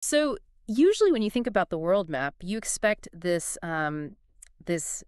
So usually when you think about the world map, you expect this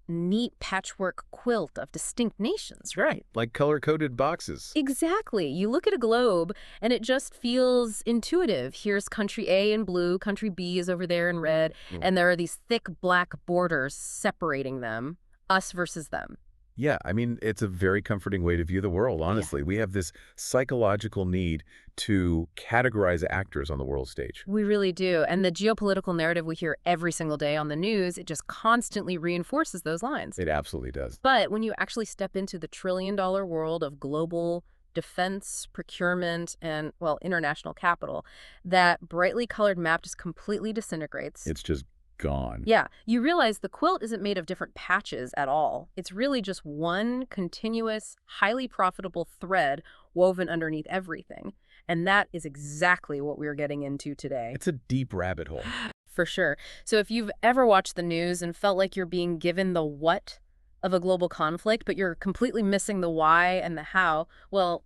neat patchwork quilt of distinct nations, right? Like color-coded boxes. Exactly. You look at a globe and it just feels intuitive. Here's country A in blue, country B is over there in red, Mm. and there are these thick black borders separating them, us versus them. Yeah, I mean, it's a very comforting way to view the world, Yeah. honestly. We have this psychological need to categorize actors on the world stage. We really do. And the geopolitical narrative we hear every single day on the news, it just constantly reinforces those lines. It absolutely does. But when you actually step into the trillion-dollar world of global defense, procurement, and, well, international capital, that brightly colored map just completely disintegrates. It's just gone. Yeah, you realize the quilt isn't made of different patches at all. It's really just one continuous, highly profitable thread woven underneath everything. And that is exactly what we're getting into today. It's a deep rabbit hole. For sure. So if you've ever watched the news and felt like you're being given the what of a global conflict, but you're completely missing the why and the how, well,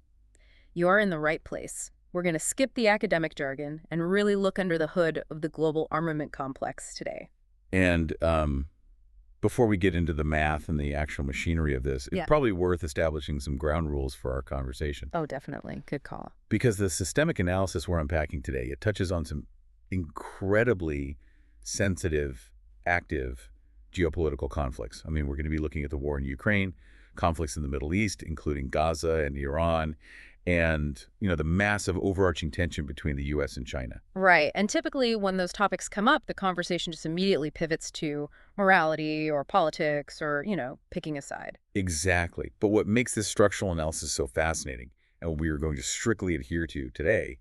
you're in the right place. We're going to skip the academic jargon and really look under the hood of the global armament complex today. And before we get into the math and the actual machinery of this, it's Yeah. probably worth establishing some ground rules for our conversation. Oh, definitely. Good call. Because the systemic analysis we're unpacking today, it touches on some incredibly sensitive, active geopolitical conflicts. I mean, we're going to be looking at the war in Ukraine, conflicts in the Middle East, including Gaza and Iran, and, the massive overarching tension between the U.S. and China. Right. And typically when those topics come up, the conversation just immediately pivots to morality or politics or, picking a side. Exactly. But what makes this structural analysis so fascinating, and what we are going to strictly adhere to today,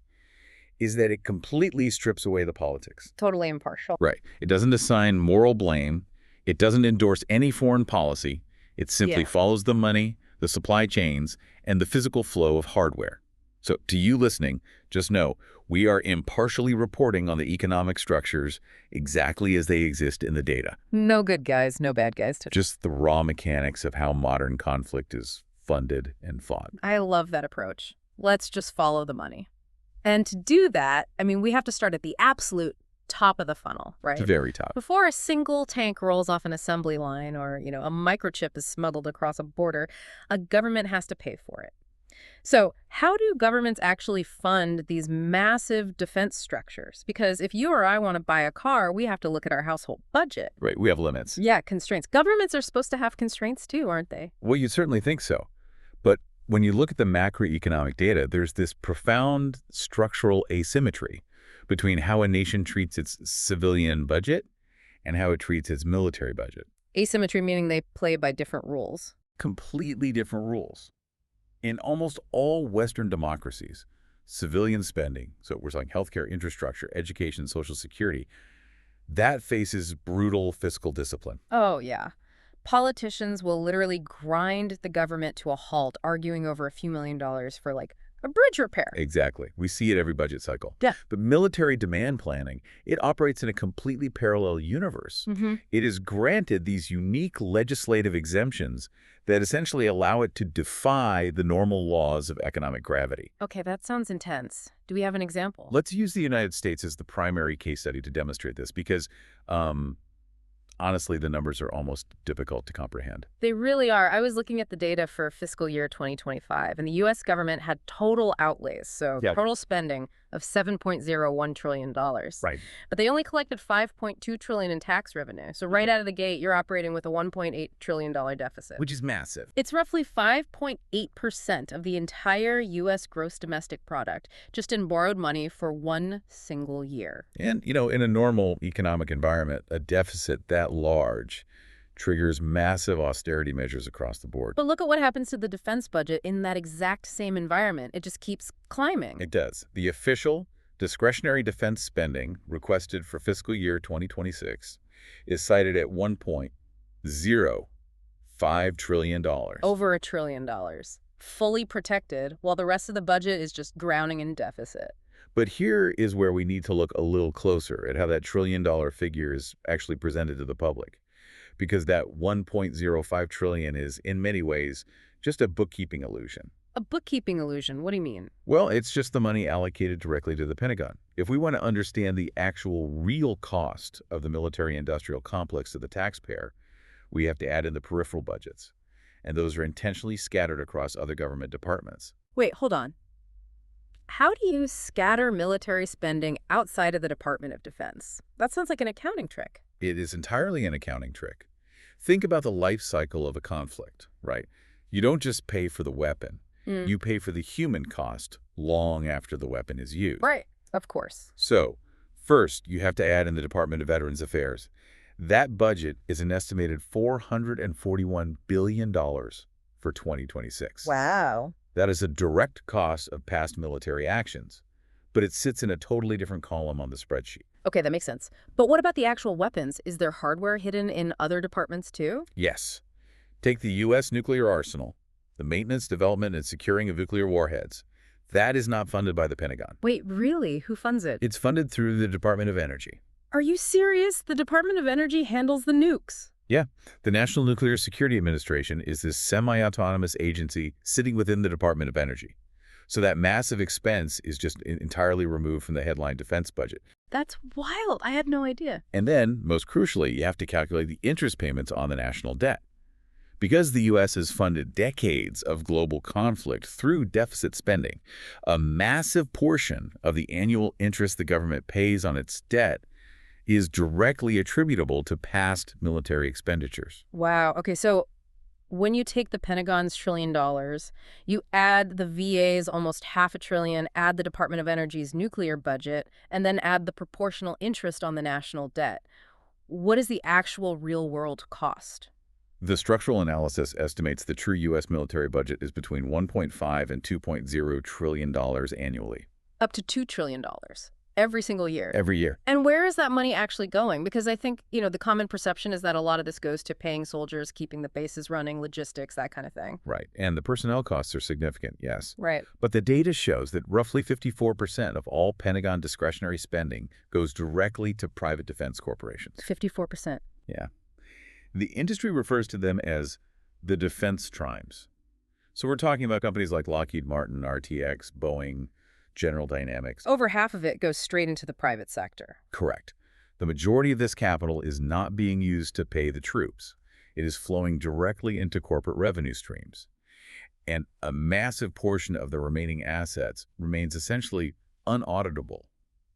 is that it completely strips away the politics. Totally impartial. Right. It doesn't assign moral blame. It doesn't endorse any foreign policy. It simply Yeah. follows the money, the supply chains, and the physical flow of hardware. So to you listening, just know we are impartially reporting on the economic structures exactly as they exist in the data. No good guys, no bad guys. Just the raw mechanics of how modern conflict is funded and fought. I love that approach. Let's just follow the money. And to do that, we have to start at the absolute top of the funnel, right? It's very top. Before a single tank rolls off an assembly line or, a microchip is smuggled across a border, a government has to pay for it. So how do governments actually fund these massive defense structures? Because if you or I want to buy a car, we have to look at our household budget. Right. We have limits. Yeah, constraints. Governments are supposed to have constraints too, aren't they? Well, you'd certainly think so. But when you look at the macroeconomic data, there's this profound structural asymmetry between how a nation treats its civilian budget and how it treats its military budget. Asymmetry meaning they play by different rules. Completely different rules. In almost all Western democracies, civilian spending, so we're talking healthcare, infrastructure, education, social security, that faces brutal fiscal discipline. Oh, yeah. Politicians will literally grind the government to a halt, arguing over a few $1,000,000 for, like, a bridge repair. Exactly. We see it every budget cycle. Yeah. But military demand planning, it operates in a completely parallel universe. It is granted these unique legislative exemptions that essentially allow it to defy the normal laws of economic gravity. Okay, that sounds intense. Do we have an example? Let's use the United States as the primary case study to demonstrate this because, honestly, the numbers are almost difficult to comprehend. They really are. I was looking at the data for fiscal year 2025, and the U.S. government had total outlays, so Yeah. total spending of $7.01 trillion. Right. But they only collected $5.2 trillion in tax revenue. So right out of the gate, you're operating with a $1.8 trillion deficit. Which is massive. It's roughly 5.8% of the entire U.S. gross domestic product, just in borrowed money for one single year. And, in a normal economic environment, a deficit that large triggers massive austerity measures across the board. But look at what happens to the defense budget in that exact same environment. It just keeps climbing. It does. The official discretionary defense spending requested for fiscal year 2026 is cited at $1.05 trillion. Over $1 trillion. Fully protected, while the rest of the budget is just drowning in deficit. But here is where we need to look a little closer at how that trillion-dollar figure is actually presented to the public. Because that $1.05 trillion is, in many ways, just a bookkeeping illusion. A bookkeeping illusion. What do you mean? Well, it's just the money allocated directly to the Pentagon. If we want to understand the actual real cost of the military-industrial complex to the taxpayer, we have to add in the peripheral budgets, and those are intentionally scattered across other government departments. Wait, hold on. How do you scatter military spending outside of the Department of Defense? That sounds like an accounting trick. It is entirely an accounting trick. Think about the life cycle of a conflict, right? You don't just pay for the weapon. Mm. You pay for the human cost long after the weapon is used. Right, of course. So, first, you have to add in the Department of Veterans Affairs. That budget is an estimated $441 billion for 2026. Wow. That is a direct cost of past military actions, but it sits in a totally different column on the spreadsheet. Okay, that makes sense. But what about the actual weapons? Is there hardware hidden in other departments too? Yes. Take the U.S. nuclear arsenal, the maintenance, development, and securing of nuclear warheads. That is not funded by the Pentagon. Wait, really? Who funds it? It's funded through the Department of Energy. Are you serious? The Department of Energy handles the nukes. Yeah, the National Nuclear Security Administration is this semi-autonomous agency sitting within the Department of Energy. So that massive expense is just entirely removed from the headline defense budget. That's wild. I had no idea. And then, most crucially, you have to calculate the interest payments on the national debt. Because the U.S. has funded decades of global conflict through deficit spending, a massive portion of the annual interest the government pays on its debt is directly attributable to past military expenditures. Wow. Okay, so when you take the Pentagon's $1 trillion, you add the VA's almost $500 billion, add the Department of Energy's nuclear budget, and then add the proportional interest on the national debt. What is the actual real-world cost? The structural analysis estimates the true U.S. military budget is between $1.5 and $2.0 trillion annually. Up to $2 trillion every single year. Every year. And where is that money actually going? Because I think, the common perception is that a lot of this goes to paying soldiers, keeping the bases running, logistics, that kind of thing. Right. And the personnel costs are significant, yes. Right. But the data shows that roughly 54% of all Pentagon discretionary spending goes directly to private defense corporations. 54%. Yeah. The industry refers to them as the defense trimes. So we're talking about companies like Lockheed Martin, RTX, Boeing, General Dynamics. Over half of it goes straight into the private sector. Correct. The majority of this capital is not being used to pay the troops. It is flowing directly into corporate revenue streams. And a massive portion of the remaining assets remains essentially unauditable,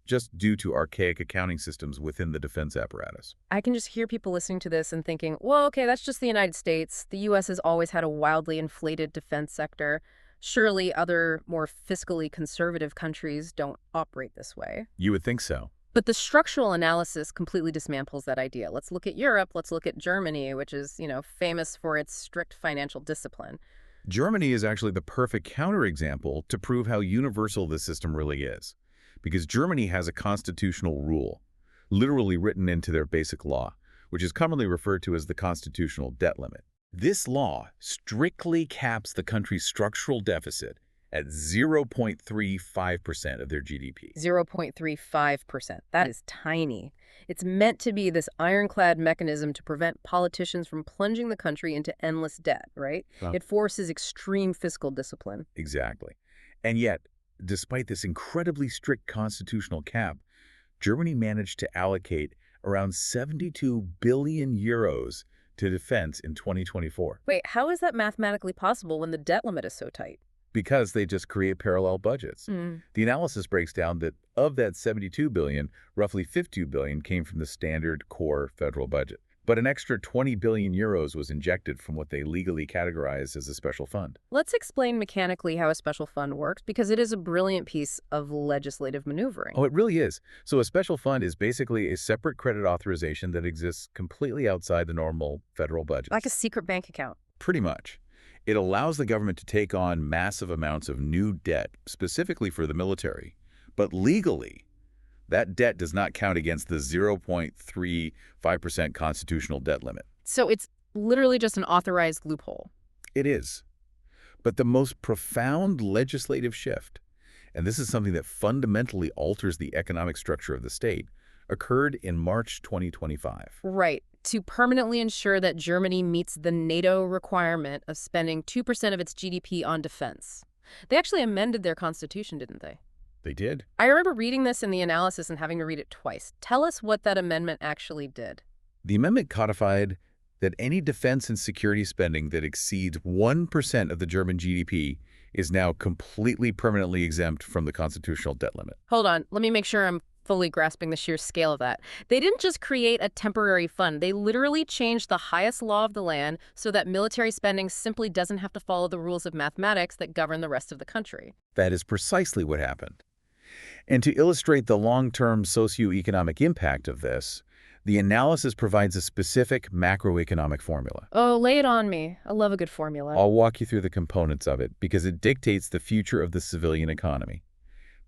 just due to archaic accounting systems within the defense apparatus. I can just hear people listening to this and thinking, well, okay, that's just the United States. The U.S. has always had a wildly inflated defense sector. Surely other more fiscally conservative countries don't operate this way. You would think so. But the structural analysis completely dismantles that idea. Let's look at Europe. Let's look at Germany, which is, famous for its strict financial discipline. Germany is actually the perfect counterexample to prove how universal this system really is. Because Germany has a constitutional rule, literally written into their basic law, which is commonly referred to as the constitutional debt limit. This law strictly caps the country's structural deficit at 0.35% of their GDP. 0.35%. That is tiny. It's meant to be this ironclad mechanism to prevent politicians from plunging the country into endless debt, right? Well, It forces extreme fiscal discipline. Exactly. And yet, despite this incredibly strict constitutional cap, Germany managed to allocate around 72 billion euros to defense in 2024. Wait, how is that mathematically possible when the debt limit is so tight? Because they just create parallel budgets. The analysis breaks down that of that 72 billion, roughly 52 billion came from the standard core federal budget. But an extra 20 billion euros was injected from what they legally categorized as a special fund. Let's explain mechanically how a special fund works, because it is a brilliant piece of legislative maneuvering. Oh, it really is. So a special fund is basically a separate credit authorization that exists completely outside the normal federal budget. Like a secret bank account. Pretty much. It allows the government to take on massive amounts of new debt, specifically for the military. But legally, that debt does not count against the 0.35% constitutional debt limit. So it's literally just an authorized loophole. It is. But the most profound legislative shift, and this is something that fundamentally alters the economic structure of the state, occurred in March 2025. Right. To permanently ensure that Germany meets the NATO requirement of spending 2% of its GDP on defense. They actually amended their constitution, didn't they? They did. I remember reading this in the analysis and having to read it twice. Tell us what that amendment actually did. The amendment codified that any defense and security spending that exceeds 1% of the German GDP is now completely permanently exempt from the constitutional debt limit. Hold on, let me make sure I'm fully grasping the sheer scale of that. They didn't just create a temporary fund. They literally changed the highest law of the land so that military spending simply doesn't have to follow the rules of mathematics that govern the rest of the country. That is precisely what happened. And to illustrate the long-term socioeconomic impact of this, the analysis provides a specific macroeconomic formula. Oh, lay it on me. I love a good formula. I'll walk you through the components of it because it dictates the future of the civilian economy.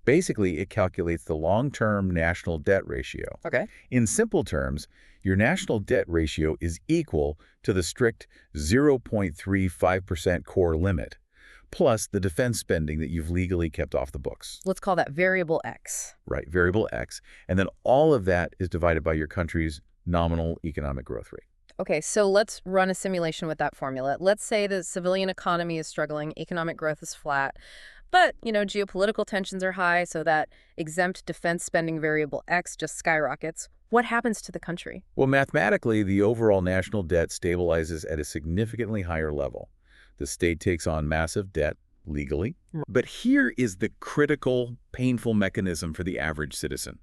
Basically, it calculates the long-term national debt ratio. Okay. In simple terms, your national debt ratio is equal to the strict 0.35% core limit, plus the defense spending that you've legally kept off the books. Let's call that variable X. Right, variable X. And then all of that is divided by your country's nominal economic growth rate. Okay, so let's run a simulation with that formula. Let's say the civilian economy is struggling, economic growth is flat, but, geopolitical tensions are high, so that exempt defense spending variable X just skyrockets. What happens to the country? Well, mathematically, the overall national debt stabilizes at a significantly higher level. The state takes on massive debt legally. But here is the critical, painful mechanism for the average citizen.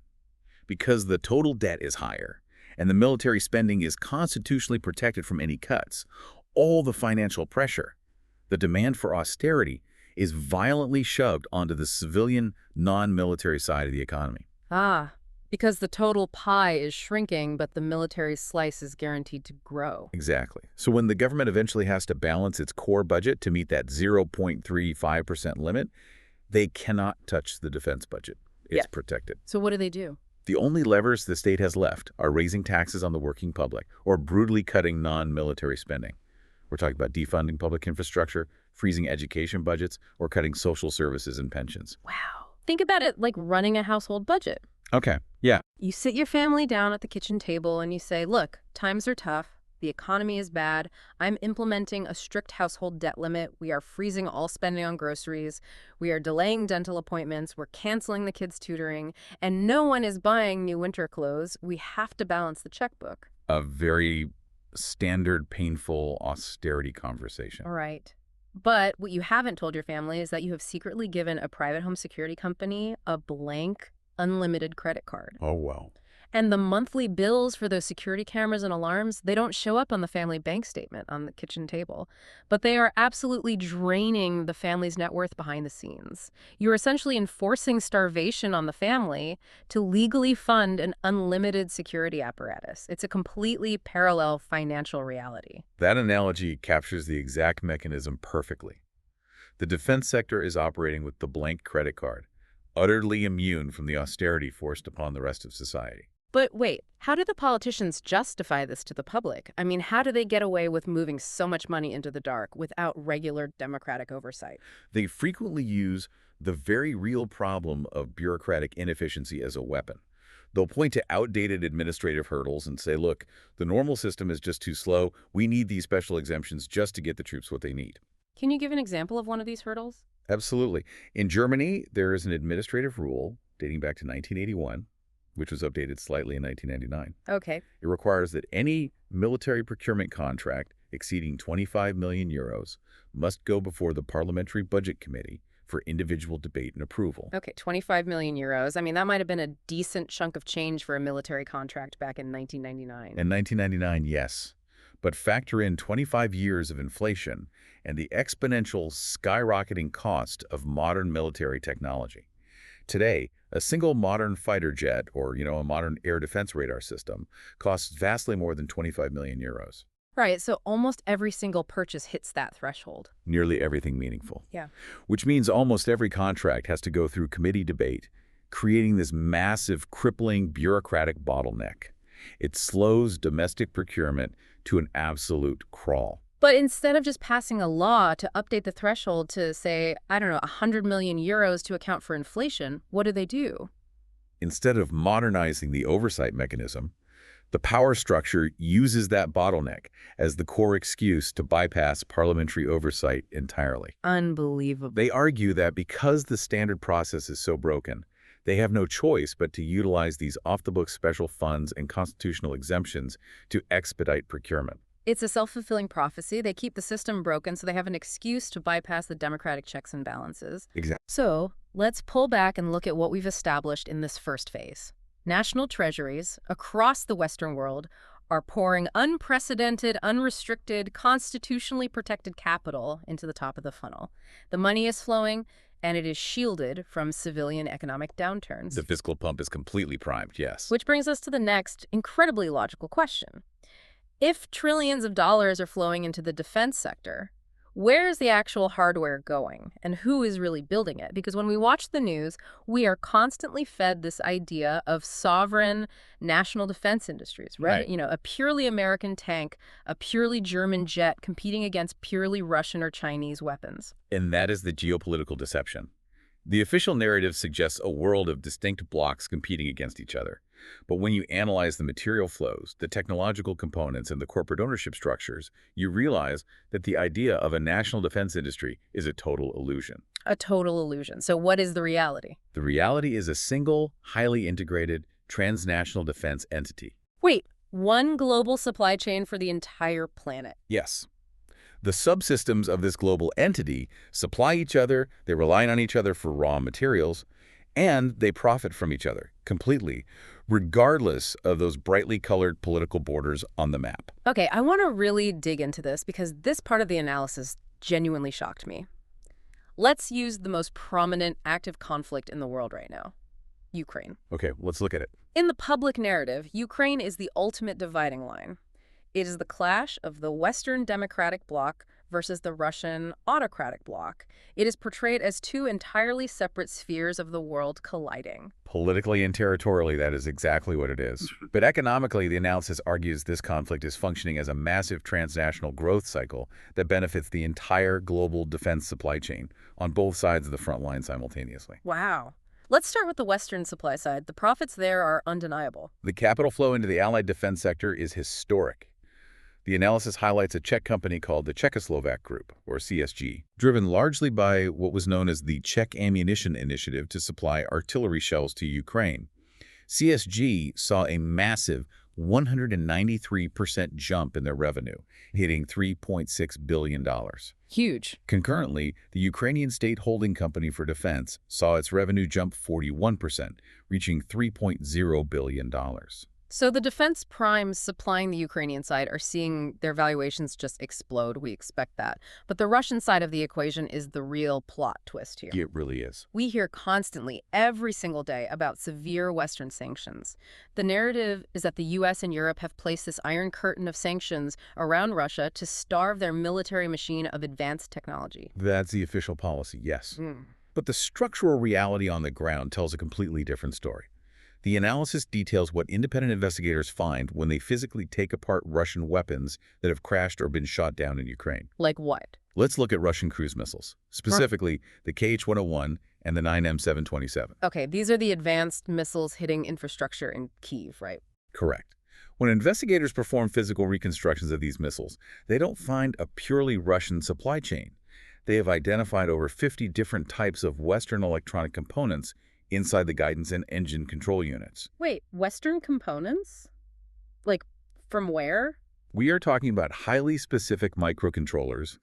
Because the total debt is higher and the military spending is constitutionally protected from any cuts, all the financial pressure, the demand for austerity, is violently shoved onto the civilian, non-military side of the economy. Ah, because the total pie is shrinking, but the military slice is guaranteed to grow. Exactly. So when the government eventually has to balance its core budget to meet that 0.35% limit, they cannot touch the defense budget. It's protected. So what do? The only levers the state has left are raising taxes on the working public or brutally cutting non-military spending. We're talking about defunding public infrastructure, freezing education budgets, or cutting social services and pensions. Wow. Think about it like running a household budget. Okay, yeah. You sit your family down at the kitchen table and you say, look, times are tough. The economy is bad. I'm implementing a strict household debt limit. We are freezing all spending on groceries. We are delaying dental appointments. We're canceling the kids' tutoring. And no one is buying new winter clothes. We have to balance the checkbook. A very standard, painful austerity conversation. All right. But what you haven't told your family is that you have secretly given a private home security company a blank, unlimited credit card. Oh, wow. And the monthly bills for those security cameras and alarms, they don't show up on the family bank statement on the kitchen table. But they are absolutely draining the family's net worth behind the scenes. You're essentially enforcing starvation on the family to legally fund an unlimited security apparatus. It's a completely parallel financial reality. That analogy captures the exact mechanism perfectly. The defense sector is operating with the blank credit card, utterly immune from the austerity forced upon the rest of society. But wait, how do the politicians justify this to the public? I mean, how do they get away with moving so much money into the dark without regular democratic oversight? They frequently use the very real problem of bureaucratic inefficiency as a weapon. They'll point to outdated administrative hurdles and say, look, the normal system is just too slow. We need these special exemptions just to get the troops what they need. Can you give an example of one of these hurdles? Absolutely. In Germany, there is an administrative rule dating back to 1981, which was updated slightly in 1999. Okay. It requires that any military procurement contract exceeding 25 million euros must go before the Parliamentary Budget Committee for individual debate and approval. Okay, 25 million euros. I mean, that might have been a decent chunk of change for a military contract back in 1999. In 1999, yes. But factor in 25 years of inflation and the exponential skyrocketing cost of modern military technology. Today, a single modern fighter jet or, a modern air defense radar system costs vastly more than 25 million euros. Right, so almost every single purchase hits that threshold. Nearly everything meaningful. Yeah. Which means almost every contract has to go through committee debate, creating this massive, crippling bureaucratic bottleneck. It slows domestic procurement to an absolute crawl. But instead of just passing a law to update the threshold to, say, 100 million euros to account for inflation, what do? Instead of modernizing the oversight mechanism, The power structure uses that bottleneck as the core excuse to bypass parliamentary oversight entirely. Unbelievable. They argue that because the standard process is so broken, they have no choice but to utilize these off-the-books special funds and constitutional exemptions to expedite procurement. It's a self-fulfilling prophecy. They keep the system broken, so they have an excuse to bypass the democratic checks and balances. Exactly. So let's pull back and look at what we've established in this first phase. National treasuries across the Western world are pouring unprecedented, unrestricted, constitutionally protected capital into the top of the funnel. The money is flowing, and it is shielded from civilian economic downturns. The fiscal pump is completely primed, yes. Which brings us to the next incredibly logical question. If trillions of dollars are flowing into the defense sector, where is the actual hardware going and who is really building it? Because when we watch the news, we are constantly fed this idea of sovereign national defense industries, right? A purely American tank, a purely German jet competing against purely Russian or Chinese weapons. And that is the geopolitical deception. The official narrative suggests a world of distinct blocs competing against each other. But when you analyze the material flows, the technological components, and the corporate ownership structures, you realize that the idea of a national defense industry is a total illusion. A total illusion. So what is the reality? The reality is a single, highly integrated, transnational defense entity. Wait, one global supply chain for the entire planet? Yes. The subsystems of this global entity supply each other, they rely on each other for raw materials, and they profit from each other completely, regardless of those brightly colored political borders on the map. Okay, I want to really dig into this because this part of the analysis genuinely shocked me. Let's use the most prominent active conflict in the world right now, Ukraine. Okay, let's look at it. In the public narrative, Ukraine is the ultimate dividing line. It is the clash of the Western democratic bloc versus the Russian autocratic bloc. It is portrayed as two entirely separate spheres of the world colliding. Politically and territorially, that is exactly what it is. But economically, the analysis argues this conflict is functioning as a massive transnational growth cycle that benefits the entire global defense supply chain on both sides of the front line simultaneously. Wow. Let's start with the Western supply side. The profits there are undeniable. The capital flow into the Allied defense sector is historic. The analysis highlights a Czech company called the Czechoslovak Group, or CSG, driven largely by what was known as the Czech Ammunition Initiative to supply artillery shells to Ukraine. CSG saw a massive 193% jump in their revenue, hitting $3.6 billion. Huge. Concurrently, the Ukrainian State Holding Company for Defense saw its revenue jump 41%, reaching $3.0 billion. So the defense primes supplying the Ukrainian side are seeing their valuations just explode. We expect that. But the Russian side of the equation is the real plot twist here. It really is. We hear constantly, every single day, about severe Western sanctions. The narrative is that the U.S. and Europe have placed this iron curtain of sanctions around Russia to starve their military machine of advanced technology. That's the official policy, yes. But the structural reality on the ground tells a completely different story. The analysis details what independent investigators find when they physically take apart Russian weapons that have crashed or been shot down in Ukraine. Like what? Let's look at Russian cruise missiles, specifically the KH-101 and the 9M727. Okay, these are the advanced missiles hitting infrastructure in Kyiv, right? Correct. When investigators perform physical reconstructions of these missiles, they don't find a purely Russian supply chain. They have identified over 50 different types of Western electronic components inside the guidance and engine control units. Wait, Western components? Like, from where? We are talking about highly specific microcontrollers,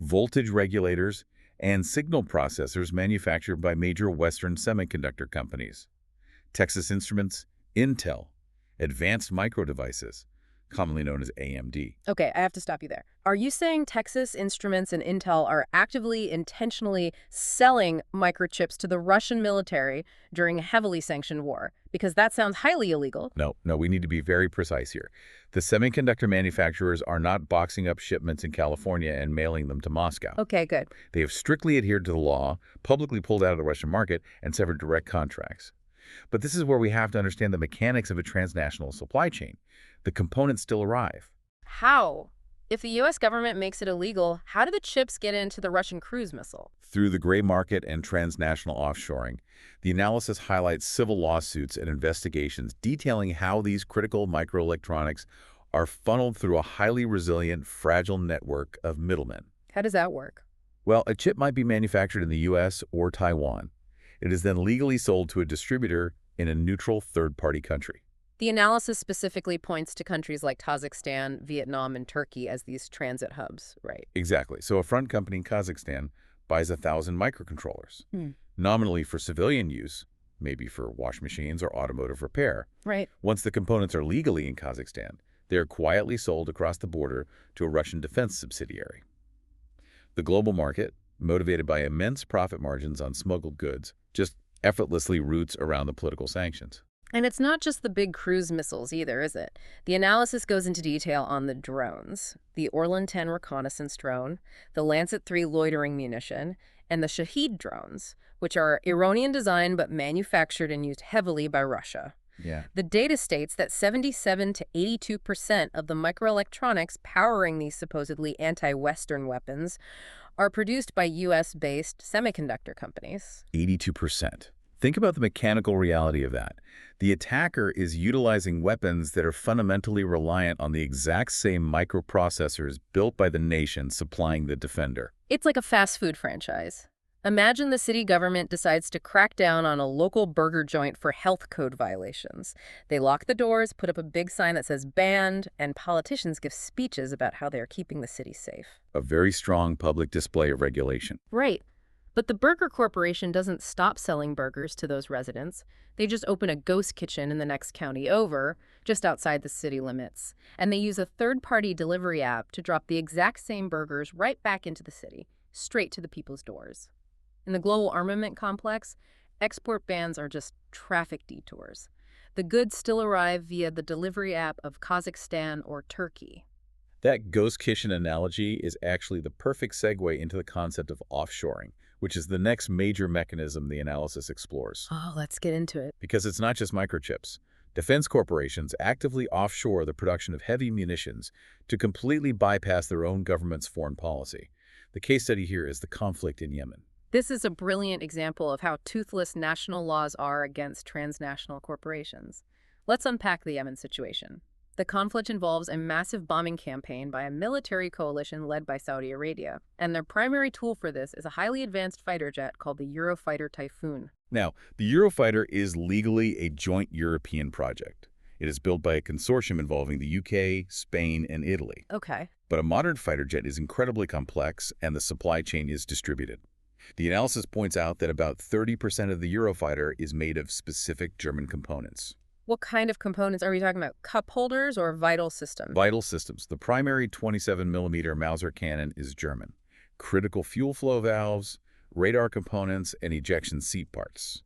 voltage regulators, and signal processors manufactured by major Western semiconductor companies. Texas Instruments, Intel, Advanced Micro Devices, commonly known as AMD. Okay, I have to stop you there. Are you saying Texas Instruments and Intel are actively, intentionally selling microchips to the Russian military during a heavily sanctioned war? Because that sounds highly illegal. No, we need to be very precise here. The semiconductor manufacturers are not boxing up shipments in California and mailing them to Moscow. Okay, good. They have strictly adhered to the law, publicly pulled out of the Russian market, and severed direct contracts. But this is where we have to understand the mechanics of a transnational supply chain. The components still arrive. How? If the U.S. government makes it illegal, how do the chips get into the Russian cruise missile? Through the gray market and transnational offshoring, the analysis highlights civil lawsuits and investigations detailing how these critical microelectronics are funneled through a highly resilient, fragile network of middlemen. How does that work? Well, a chip might be manufactured in the U.S. or Taiwan. It is then legally sold to a distributor in a neutral third-party country. The analysis specifically points to countries like Kazakhstan, Vietnam, and Turkey as these transit hubs, right? Exactly. So a front company in Kazakhstan buys 1,000 microcontrollers, Hmm. nominally for civilian use, maybe for wash machines or automotive repair. Right. Once the components are legally in Kazakhstan, they are quietly sold across the border to a Russian defense subsidiary. The global market, motivated by immense profit margins on smuggled goods, just effortlessly routes around the political sanctions. And it's not just the big cruise missiles either, is it? The analysis goes into detail on the drones, the Orlan 10 reconnaissance drone, the Lancet 3 loitering munition, and the Shahed drones, which are Iranian designed but manufactured and used heavily by Russia. Yeah. The data states that 77 to 82% of the microelectronics powering these supposedly anti-Western weapons are produced by U.S.-based semiconductor companies. 82%. Think about the mechanical reality of that. The attacker is utilizing weapons that are fundamentally reliant on the exact same microprocessors built by the nation supplying the defender. It's like a fast food franchise. Imagine the city government decides to crack down on a local burger joint for health code violations. They lock the doors, put up a big sign that says banned, and politicians give speeches about how they are keeping the city safe. A very strong public display of regulation. Right. But the Burger Corporation doesn't stop selling burgers to those residents. They just open a ghost kitchen in the next county over, just outside the city limits. And they use a third-party delivery app to drop the exact same burgers right back into the city, straight to the people's doors. In the global armament complex, export bans are just traffic detours. The goods still arrive via the delivery app of Kazakhstan or Turkey. That ghost kitchen analogy is actually the perfect segue into the concept of offshoring, which is the next major mechanism the analysis explores. Oh, let's get into it. Because it's not just microchips. Defense corporations actively offshore the production of heavy munitions to completely bypass their own government's foreign policy. The case study here is the conflict in Yemen. This is a brilliant example of how toothless national laws are against transnational corporations. Let's unpack the Yemen situation. The conflict involves a massive bombing campaign by a military coalition led by Saudi Arabia, and their primary tool for this is a highly advanced fighter jet called the Eurofighter Typhoon. Now, the Eurofighter is legally a joint European project. It is built by a consortium involving the UK, Spain, and Italy. Okay. But a modern fighter jet is incredibly complex, and the supply chain is distributed. The analysis points out that about 30% of the Eurofighter is made of specific German components. What kind of components are we talking about? Cup holders or vital systems? Vital systems. The primary 27mm Mauser cannon is German. Critical fuel flow valves, radar components, and ejection seat parts.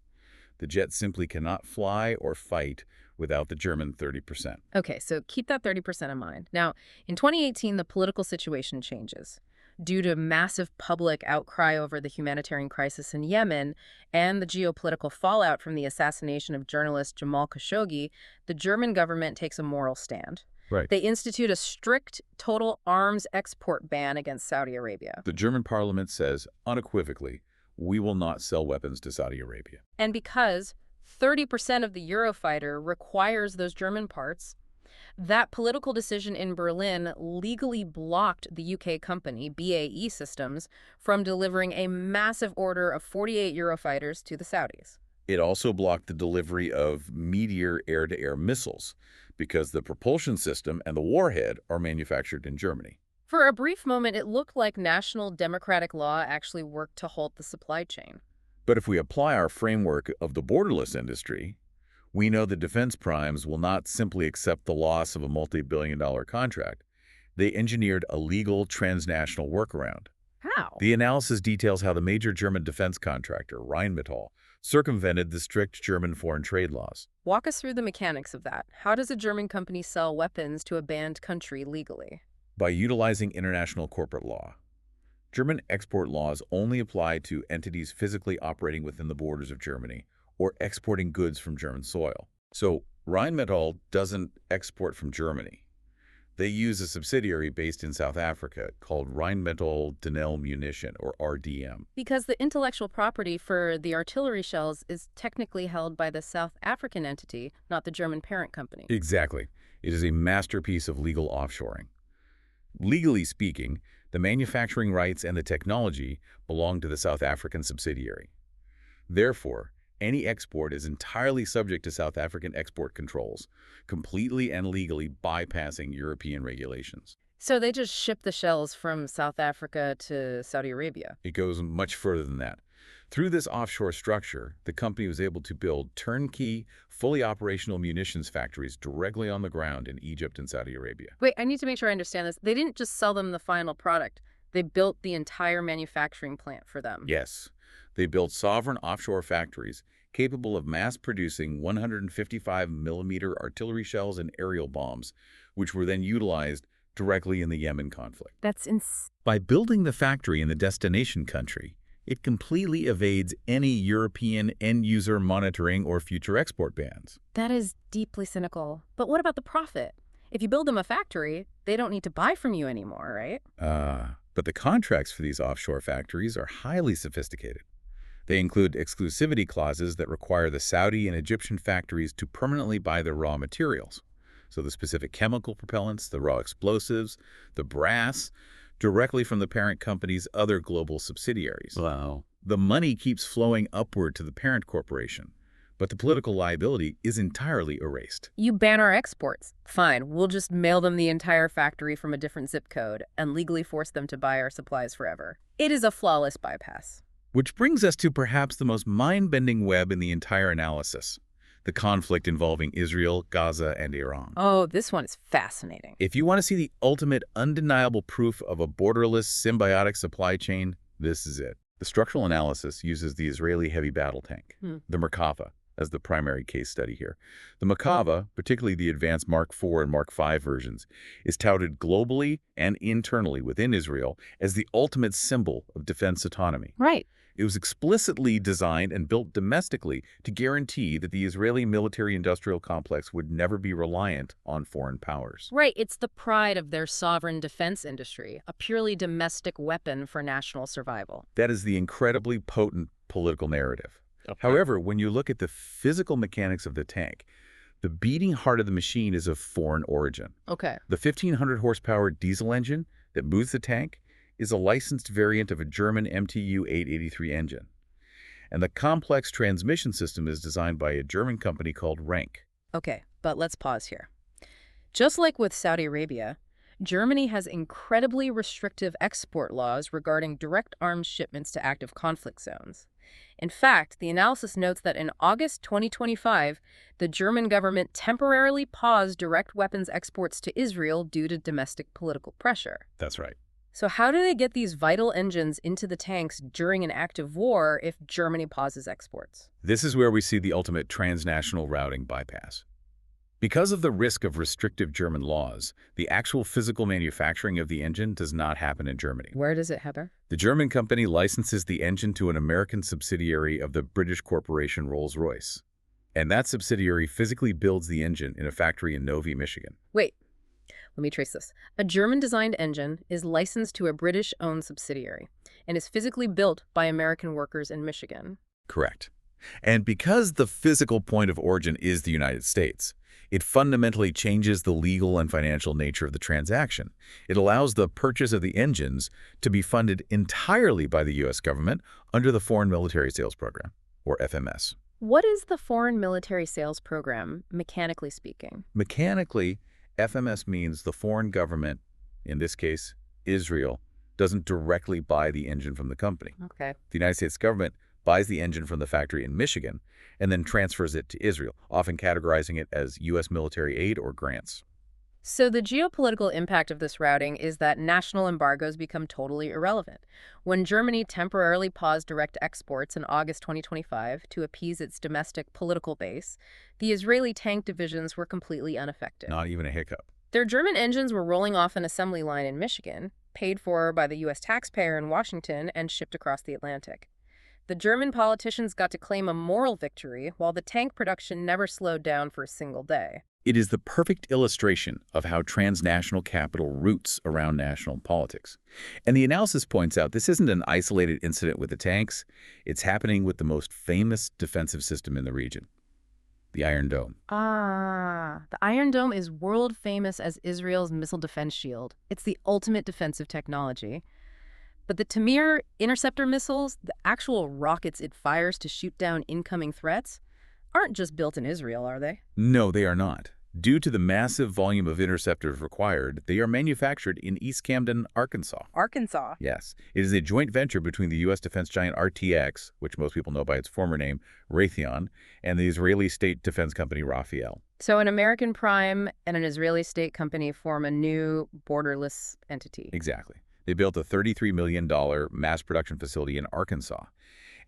The jet simply cannot fly or fight without the German 30%. Okay, so keep that 30% in mind. Now, in 2018, the political situation changes. Due to massive public outcry over the humanitarian crisis in Yemen and the geopolitical fallout from the assassination of journalist Jamal Khashoggi, the German government takes a moral stand. Right. They institute a strict total arms export ban against Saudi Arabia. The German parliament says unequivocally, we will not sell weapons to Saudi Arabia. And because 30% of the Eurofighter requires those German parts, that political decision in Berlin legally blocked the UK company, BAE Systems, from delivering a massive order of 48 Eurofighters to the Saudis. It also blocked the delivery of Meteor air-to-air missiles because the propulsion system and the warhead are manufactured in Germany. For a brief moment, it looked like national democratic law actually worked to halt the supply chain. But if we apply our framework of the borderless industry, we know the defense primes will not simply accept the loss of a multi-billion-dollar contract. They engineered a legal transnational workaround. How? The analysis details how the major German defense contractor, Rheinmetall, circumvented the strict German foreign trade laws. Walk us through the mechanics of that. How does a German company sell weapons to a banned country legally? By utilizing international corporate law. German export laws only apply to entities physically operating within the borders of Germany or exporting goods from German soil. So Rheinmetall doesn't export from Germany. They use a subsidiary based in South Africa called Rheinmetall Denel Munition, or RDM. Because the intellectual property for the artillery shells is technically held by the South African entity, not the German parent company. Exactly. It is a masterpiece of legal offshoring. Legally speaking, the manufacturing rights and the technology belong to the South African subsidiary. Therefore, any export is entirely subject to South African export controls, completely and legally bypassing European regulations. So they just ship the shells from South Africa to Saudi Arabia. It goes much further than that. Through this offshore structure, the company was able to build turnkey, fully operational munitions factories directly on the ground in Egypt and Saudi Arabia. Wait, I need to make sure I understand this. They didn't just sell them the final product. They built the entire manufacturing plant for them. Yes, they built sovereign offshore factories capable of mass-producing 155mm artillery shells and aerial bombs, which were then utilized directly in the Yemen conflict. That's insane. By building the factory in the destination country, it completely evades any European end-user monitoring or future export bans. That is deeply cynical. But what about the profit? If you build them a factory, they don't need to buy from you anymore, right? But the contracts for these offshore factories are highly sophisticated. They include exclusivity clauses that require the Saudi and Egyptian factories to permanently buy their raw materials. So the specific chemical propellants, the raw explosives, the brass, directly from the parent company's other global subsidiaries. Wow. The money keeps flowing upward to the parent corporation, but the political liability is entirely erased. You ban our exports. Fine, we'll just mail them the entire factory from a different zip code and legally force them to buy our supplies forever. It is a flawless bypass. Which brings us to perhaps the most mind-bending web in the entire analysis, the conflict involving Israel, Gaza, and Iran. Oh, this one is fascinating. If you want to see the ultimate undeniable proof of a borderless, symbiotic supply chain, this is it. The structural analysis uses the Israeli heavy battle tank, the Merkava, as the primary case study here. The Merkava, particularly the advanced Mark IV and Mark V versions, is touted globally and internally within Israel as the ultimate symbol of defense autonomy. Right. It was explicitly designed and built domestically to guarantee that the Israeli military-industrial complex would never be reliant on foreign powers. Right, it's the pride of their sovereign defense industry, a purely domestic weapon for national survival. That is the incredibly potent political narrative. Okay. However, when you look at the physical mechanics of the tank, the beating heart of the machine is of foreign origin. Okay. The 1,500 horsepower diesel engine that moves the tank is a licensed variant of a German MTU 883 engine. And the complex transmission system is designed by a German company called Rank. Okay, but let's pause here. Just like with Saudi Arabia, Germany has incredibly restrictive export laws regarding direct arms shipments to active conflict zones. In fact, the analysis notes that in August 2025, the German government temporarily paused direct weapons exports to Israel due to domestic political pressure. That's right. So how do they get these vital engines into the tanks during an active war if Germany pauses exports? This is where we see the ultimate transnational routing bypass. Because of the risk of restrictive German laws, the actual physical manufacturing of the engine does not happen in Germany. Where does it happen? The German company licenses the engine to an American subsidiary of the British corporation Rolls-Royce. And that subsidiary physically builds the engine in a factory in Novi, Michigan. Wait, let me trace this. A German-designed engine is licensed to a British-owned subsidiary and is physically built by American workers in Michigan. Correct. And because the physical point of origin is the United States, it fundamentally changes the legal and financial nature of the transaction. It allows the purchase of the engines to be funded entirely by the U.S. government under the Foreign Military Sales Program, or FMS. What is the Foreign Military Sales Program, mechanically speaking? Mechanically, FMS means the foreign government, in this case, Israel, doesn't directly buy the engine from the company. Okay. The United States government buys the engine from the factory in Michigan and then transfers it to Israel, often categorizing it as U.S. military aid or grants. So the geopolitical impact of this routing is that national embargoes become totally irrelevant. When Germany temporarily paused direct exports in August 2025 to appease its domestic political base, the Israeli tank divisions were completely unaffected. Not even a hiccup. Their German engines were rolling off an assembly line in Michigan, paid for by the U.S. taxpayer in Washington and shipped across the Atlantic. The German politicians got to claim a moral victory, while the tank production never slowed down for a single day. It is the perfect illustration of how transnational capital roots around national politics. And the analysis points out this isn't an isolated incident with the tanks. It's happening with the most famous defensive system in the region, the Iron Dome. Ah, the Iron Dome is world famous as Israel's missile defense shield. It's the ultimate defensive technology. But the Tamir interceptor missiles, the actual rockets it fires to shoot down incoming threats, aren't just built in Israel, are they? No, they are not. Due to the massive volume of interceptors required, they are manufactured in East Camden, Arkansas. Arkansas. Yes, it is a joint venture between the U.S. defense giant RTX, which most people know by its former name, Raytheon, and the Israeli state defense company Rafael. So an American prime and an Israeli state company form a new borderless entity. Exactly. They built a $33 million mass production facility in Arkansas.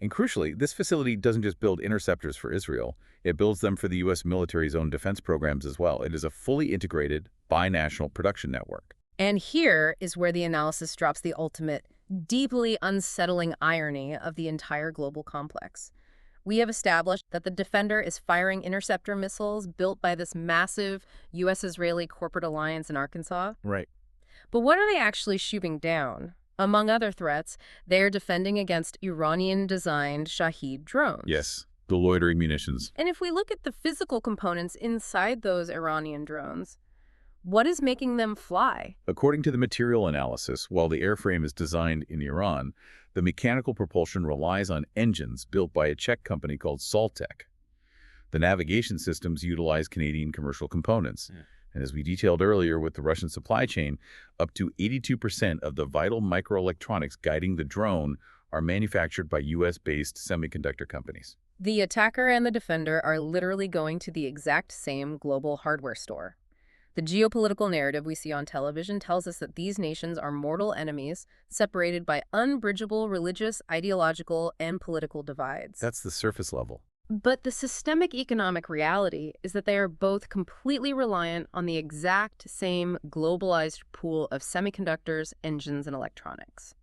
And crucially, this facility doesn't just build interceptors for Israel, it builds them for the U.S. military's own defense programs as well. It is a fully integrated, binational production network. And here is where the analysis drops the ultimate, deeply unsettling irony of the entire global complex. We have established that the Defender is firing interceptor missiles built by this massive U.S.-Israeli corporate alliance in Arkansas. Right. But what are they actually shooting down? Among other threats, they are defending against Iranian-designed Shahed drones. Yes, the loitering munitions. And if we look at the physical components inside those Iranian drones, what is making them fly? According to the material analysis, while the airframe is designed in Iran, the mechanical propulsion relies on engines built by a Czech company called Saltec. The navigation systems utilize Canadian commercial components. Yeah. And as we detailed earlier with the Russian supply chain, up to 82% of the vital microelectronics guiding the drone are manufactured by U.S.-based semiconductor companies. The attacker and the defender are literally going to the exact same global hardware store. The geopolitical narrative we see on television tells us that these nations are mortal enemies, separated by unbridgeable religious, ideological, and political divides. That's the surface level. But the systemic economic reality is that they are both completely reliant on the exact same globalized pool of semiconductors, engines, and electronics.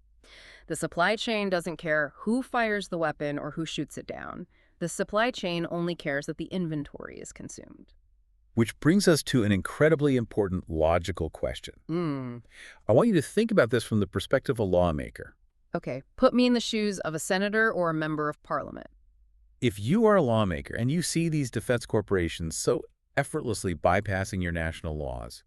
The supply chain doesn't care who fires the weapon or who shoots it down. The supply chain only cares that the inventory is consumed. Which brings us to an incredibly important logical question. I want you to think about this from the perspective of a lawmaker. Okay, put me in the shoes of a senator or a member of parliament. If you are a lawmaker and you see these defense corporations so effortlessly bypassing your national laws,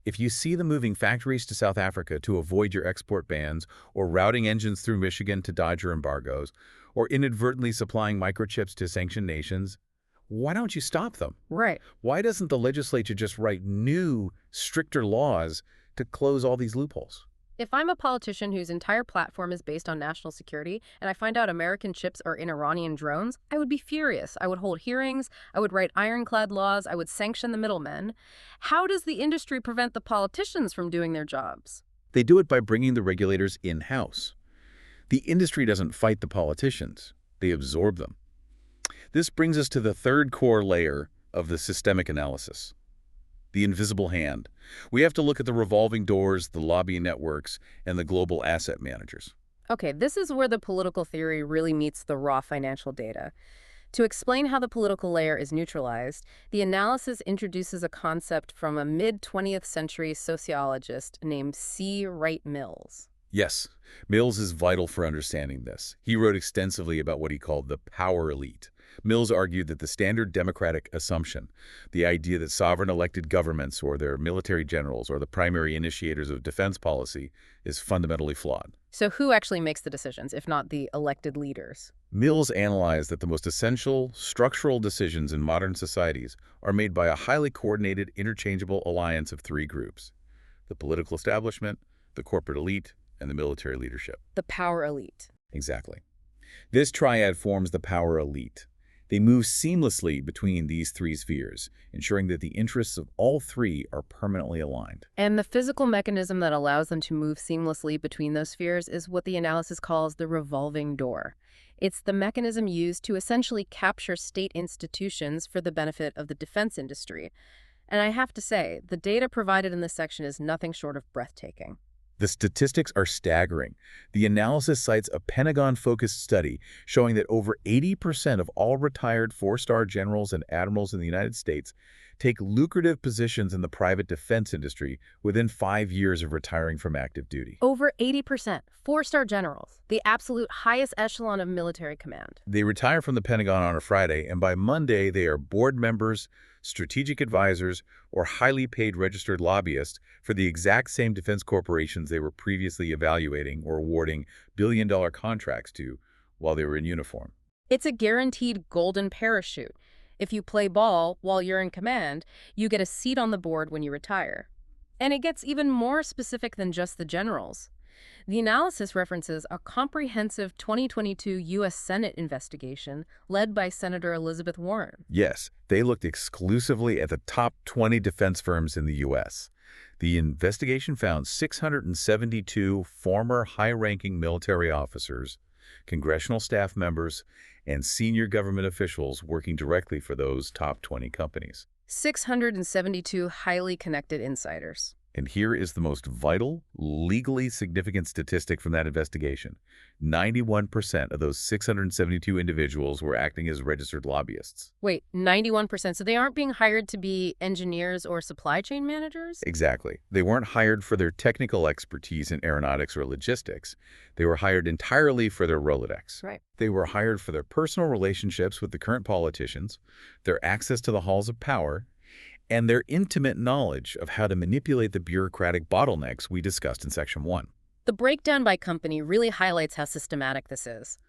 if you see them moving factories to South Africa to avoid your export bans, or routing engines through Michigan to dodge your embargoes, or inadvertently supplying microchips to sanctioned nations, why don't you stop them? Right. Why doesn't the legislature just write new, stricter laws to close all these loopholes? If I'm a politician whose entire platform is based on national security and I find out American chips are in Iranian drones, I would be furious. I would hold hearings, I would write ironclad laws, I would sanction the middlemen. How does the industry prevent the politicians from doing their jobs? They do it by bringing the regulators in-house. The industry doesn't fight the politicians. They absorb them. This brings us to the third core layer of the systemic analysis. The invisible hand. We have to look at the revolving doors, the lobbying networks, and the global asset managers. Okay, this is where the political theory really meets the raw financial data. To explain how the political layer is neutralized, the analysis introduces a concept from a mid-20th century sociologist named C. Wright Mills. Yes, Mills is vital for understanding this. He wrote extensively about what he called the power elite. Mills argued that the standard democratic assumption, the idea that sovereign elected governments or their military generals are the primary initiators of defense policy, is fundamentally flawed. So who actually makes the decisions, if not the elected leaders? Mills analyzed that the most essential structural decisions in modern societies are made by a highly coordinated, interchangeable alliance of three groups: the political establishment, the corporate elite, and the military leadership. The power elite. Exactly. This triad forms the power elite. They move seamlessly between these three spheres, ensuring that the interests of all three are permanently aligned. And the physical mechanism that allows them to move seamlessly between those spheres is what the analysis calls the revolving door. It's the mechanism used to essentially capture state institutions for the benefit of the defense industry. And I have to say, the data provided in this section is nothing short of breathtaking. The statistics are staggering. The analysis cites a Pentagon-focused study showing that over 80% of all retired four-star generals and admirals in the United States take lucrative positions in the private defense industry within 5 years of retiring from active duty. Over 80%, four-star generals, the absolute highest echelon of military command. They retire from the Pentagon on a Friday, and by Monday they are board members, strategic advisors, or highly paid registered lobbyists for the exact same defense corporations they were previously evaluating or awarding billion-dollar contracts to while they were in uniform. It's a guaranteed golden parachute. If you play ball while you're in command, you get a seat on the board when you retire. And it gets even more specific than just the generals. The analysis references a comprehensive 2022 U.S. Senate investigation led by Senator Elizabeth Warren. Yes, they looked exclusively at the top 20 defense firms in the U.S. The investigation found 672 former high-ranking military officers, congressional staff members, and senior government officials working directly for those top 20 companies. 672 highly connected insiders. And here is the most vital, legally significant statistic from that investigation. 91% of those 672 individuals were acting as registered lobbyists. Wait, 91%? So they aren't being hired to be engineers or supply chain managers? Exactly. They weren't hired for their technical expertise in aeronautics or logistics. They were hired entirely for their Rolodex. Right. They were hired for their personal relationships with the current politicians, their access to the halls of power, and their intimate knowledge of how to manipulate the bureaucratic bottlenecks we discussed in Section 1. The breakdown by company really highlights how systematic this is.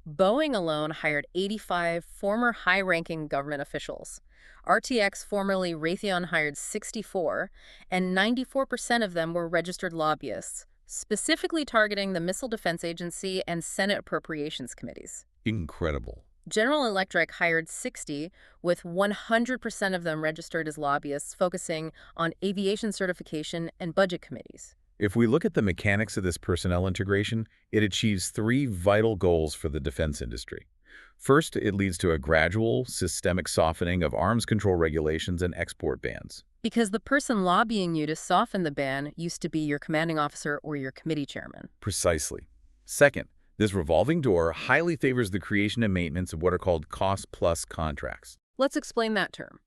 Boeing alone hired 85 former high-ranking government officials. RTX, formerly Raytheon, hired 64, and 94% of them were registered lobbyists, specifically targeting the Missile Defense Agency and Senate Appropriations Committees. Incredible. General Electric hired 60, with 100% of them registered as lobbyists focusing on aviation certification and budget committees. If we look at the mechanics of this personnel integration, it achieves three vital goals for the defense industry. First, it leads to a gradual, systemic softening of arms control regulations and export bans. Because the person lobbying you to soften the ban used to be your commanding officer or your committee chairman. Precisely. Second, this revolving door highly favors the creation and maintenance of what are called cost-plus contracts. Let's explain that term.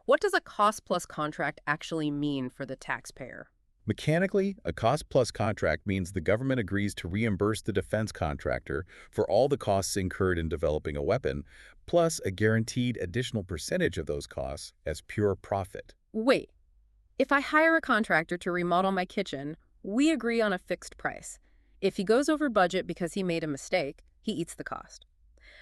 What does a cost-plus contract actually mean for the taxpayer? Mechanically, a cost-plus contract means the government agrees to reimburse the defense contractor for all the costs incurred in developing a weapon, plus a guaranteed additional percentage of those costs as pure profit. Wait, if I hire a contractor to remodel my kitchen, we agree on a fixed price. If he goes over budget because he made a mistake, he eats the cost.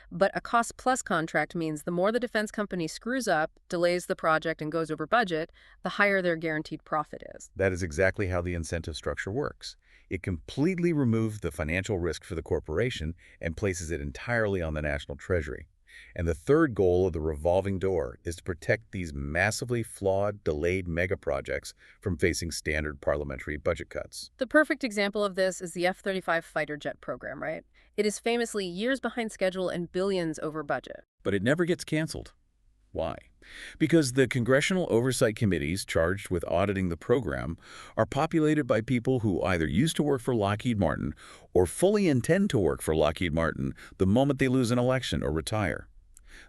But a cost-plus contract means the more the defense company screws up, delays the project, and goes over budget, the higher their guaranteed profit is. That is exactly how the incentive structure works. It completely removes the financial risk for the corporation and places it entirely on the national treasury. And the third goal of the revolving door is to protect these massively flawed, delayed mega-projects from facing standard parliamentary budget cuts. The perfect example of this is the F-35 fighter jet program, right? It is famously years behind schedule and billions over budget. But it never gets canceled. Why? Because the congressional oversight committees charged with auditing the program are populated by people who either used to work for Lockheed Martin or fully intend to work for Lockheed Martin the moment they lose an election or retire.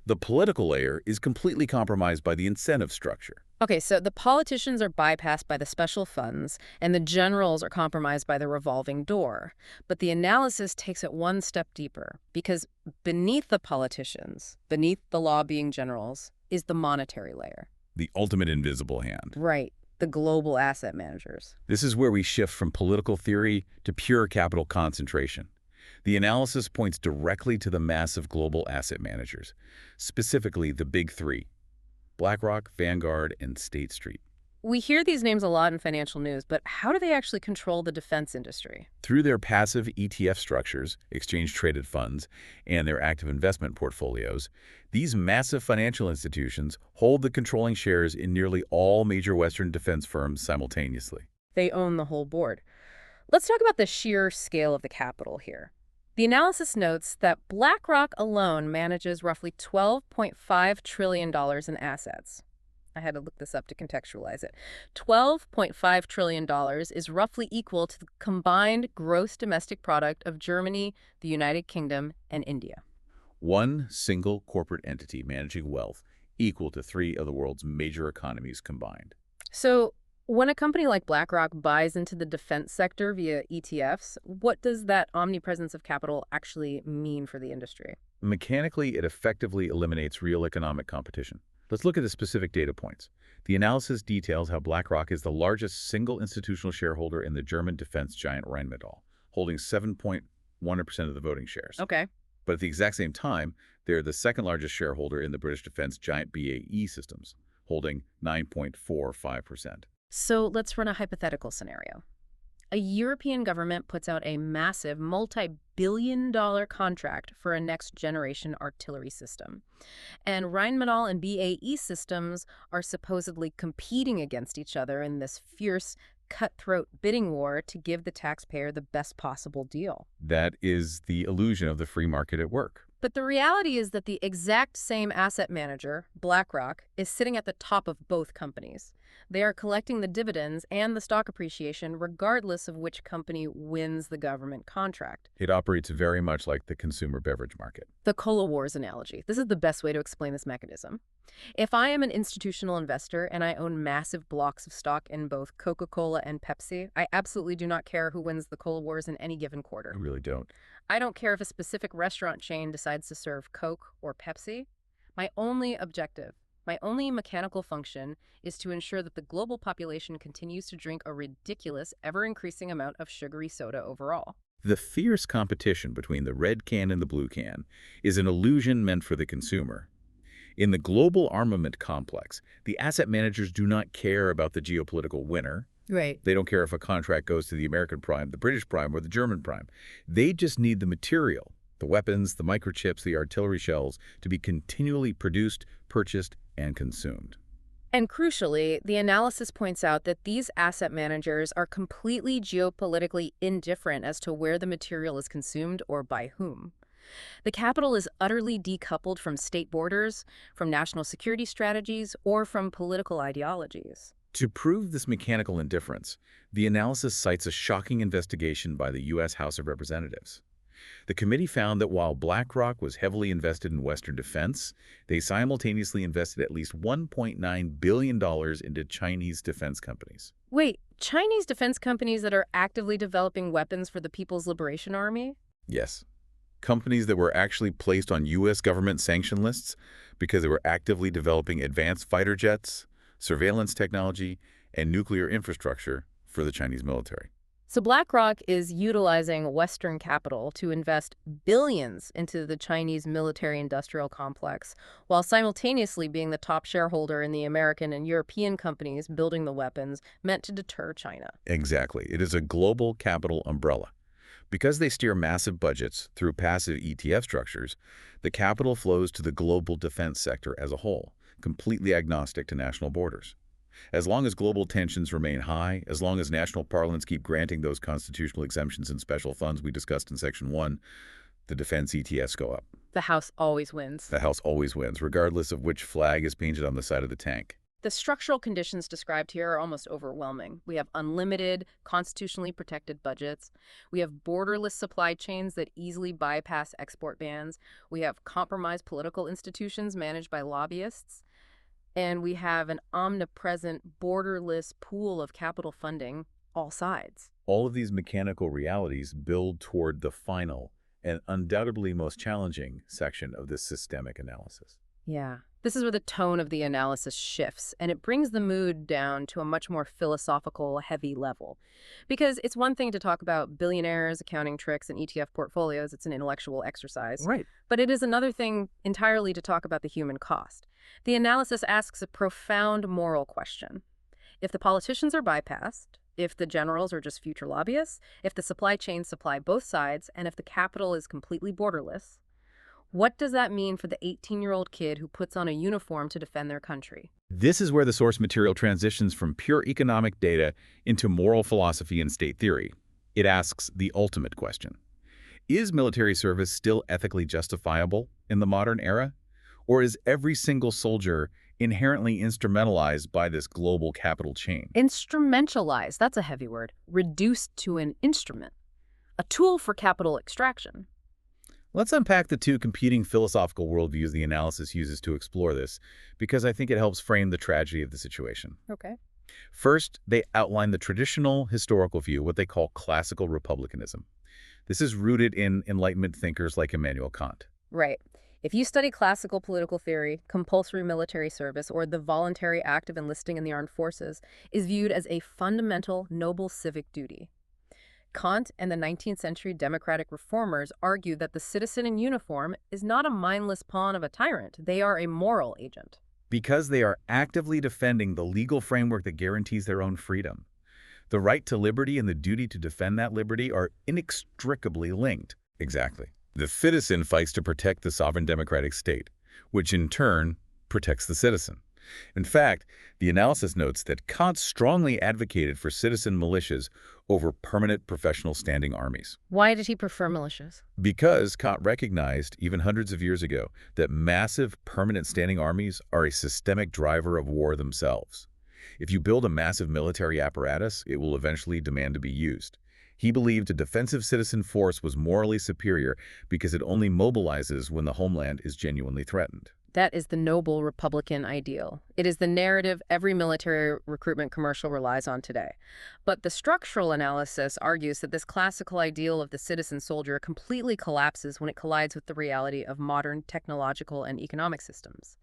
The political layer is completely compromised by the incentive structure. Okay, so the politicians are bypassed by the special funds, and the generals are compromised by the revolving door. But the analysis takes it one step deeper, because beneath the politicians, beneath the lobbying generals, is the monetary layer. The ultimate invisible hand. Right, the global asset managers. This is where we shift from political theory to pure capital concentration. The analysis points directly to the massive global asset managers, specifically the big three: BlackRock, Vanguard, and State Street. We hear these names a lot in financial news, but how do they actually control the defense industry? Through their passive ETF structures, exchange-traded funds, and their active investment portfolios, these massive financial institutions hold the controlling shares in nearly all major Western defense firms simultaneously. They own the whole board. Let's talk about the sheer scale of the capital here. The analysis notes that BlackRock alone manages roughly $12.5 trillion in assets. I had to look this up to contextualize it. $12.5 trillion is roughly equal to the combined gross domestic product of Germany, the United Kingdom, and India. One single corporate entity managing wealth equal to three of the world's major economies combined. So, when a company like BlackRock buys into the defense sector via ETFs, what does that omnipresence of capital actually mean for the industry? Mechanically, it effectively eliminates real economic competition. Let's look at the specific data points. The analysis details how BlackRock is the largest single institutional shareholder in the German defense giant Rheinmetall, holding 7.1% of the voting shares. Okay. But at the exact same time, they're the second largest shareholder in the British defense giant BAE Systems, holding 9.45%. So, let's run a hypothetical scenario. A European government puts out a massive multi-billion-dollar contract for a next-generation artillery system. And Rheinmetall and BAE Systems are supposedly competing against each other in this fierce, cutthroat bidding war to give the taxpayer the best possible deal. That is the illusion of the free market at work. But the reality is that the exact same asset manager, BlackRock, is sitting at the top of both companies. They are collecting the dividends and the stock appreciation regardless of which company wins the government contract. It operates very much like the consumer beverage market. The Cola Wars analogy. This is the best way to explain this mechanism. If I am an institutional investor and I own massive blocks of stock in both Coca-Cola and Pepsi, I absolutely do not care who wins the Cola Wars in any given quarter. I really don't. I don't care if a specific restaurant chain decides to serve Coke or Pepsi. My only objective, my only mechanical function is to ensure that the global population continues to drink a ridiculous, ever-increasing amount of sugary soda overall. The fierce competition between the red can and the blue can is an illusion meant for the consumer. In the global armament complex, the asset managers do not care about the geopolitical winner. Right. They don't care if a contract goes to the American prime, the British prime, or the German prime. They just need the material, the weapons, the microchips, the artillery shells, to be continually produced, purchased, and consumed. And crucially, the analysis points out that these asset managers are completely geopolitically indifferent as to where the material is consumed or by whom. The capital is utterly decoupled from state borders, from national security strategies, or from political ideologies. To prove this mechanical indifference, the analysis cites a shocking investigation by the U.S. House of Representatives. The committee found that while BlackRock was heavily invested in Western defense, they simultaneously invested at least $1.9 billion into Chinese defense companies. Wait, Chinese defense companies that are actively developing weapons for the People's Liberation Army? Yes. Companies that were actually placed on U.S. government sanction lists because they were actively developing advanced fighter jets, surveillance technology, and nuclear infrastructure for the Chinese military. So BlackRock is utilizing Western capital to invest billions into the Chinese military-industrial complex, while simultaneously being the top shareholder in the American and European companies building the weapons meant to deter China. Exactly. It is a global capital umbrella. Because they steer massive budgets through passive ETF structures, the capital flows to the global defense sector as a whole, completely agnostic to national borders. As long as global tensions remain high, as long as national parliaments keep granting those constitutional exemptions and special funds we discussed in Section 1, the defense ETFs go up. The House always wins. The House always wins, regardless of which flag is painted on the side of the tank. The structural conditions described here are almost overwhelming. We have unlimited, constitutionally protected budgets. We have borderless supply chains that easily bypass export bans. We have compromised political institutions managed by lobbyists. And we have an omnipresent, borderless pool of capital funding, all sides. All of these mechanical realities build toward the final and undoubtedly most challenging section of this systemic analysis. Yeah. This is where the tone of the analysis shifts, and it brings the mood down to a much more philosophical, heavy level. Because it's one thing to talk about billionaires, accounting tricks, and ETF portfolios. It's an intellectual exercise. Right. But it is another thing entirely to talk about the human cost. The analysis asks a profound moral question. If the politicians are bypassed, if the generals are just future lobbyists, if the supply chains supply both sides, and if the capital is completely borderless, what does that mean for the 18-year-old kid who puts on a uniform to defend their country? This is where the source material transitions from pure economic data into moral philosophy and state theory. It asks the ultimate question. Is military service still ethically justifiable in the modern era? Or is every single soldier inherently instrumentalized by this global capital chain? Instrumentalized, that's a heavy word. Reduced to an instrument. A tool for capital extraction. Let's unpack the two competing philosophical worldviews the analysis uses to explore this, because I think it helps frame the tragedy of the situation. Okay. First, they outline the traditional historical view, what they call classical republicanism. This is rooted in Enlightenment thinkers like Immanuel Kant. Right. If you study classical political theory, compulsory military service, or the voluntary act of enlisting in the armed forces is viewed as a fundamental, noble civic duty. Kant and the 19th century democratic reformers argued that the citizen in uniform is not a mindless pawn of a tyrant. They are a moral agent. Because they are actively defending the legal framework that guarantees their own freedom. The right to liberty and the duty to defend that liberty are inextricably linked. Exactly. The citizen fights to protect the sovereign democratic state, which in turn protects the citizen. In fact, the analysis notes that Kant strongly advocated for citizen militias over permanent professional standing armies. Why did he prefer militias? Because Kant recognized, even hundreds of years ago, that massive permanent standing armies are a systemic driver of war themselves. If you build a massive military apparatus, it will eventually demand to be used. He believed a defensive citizen force was morally superior because it only mobilizes when the homeland is genuinely threatened. That is the noble Republican ideal. It is the narrative every military recruitment commercial relies on today. But the structural analysis argues that this classical ideal of the citizen soldier completely collapses when it collides with the reality of modern technological and economic systems.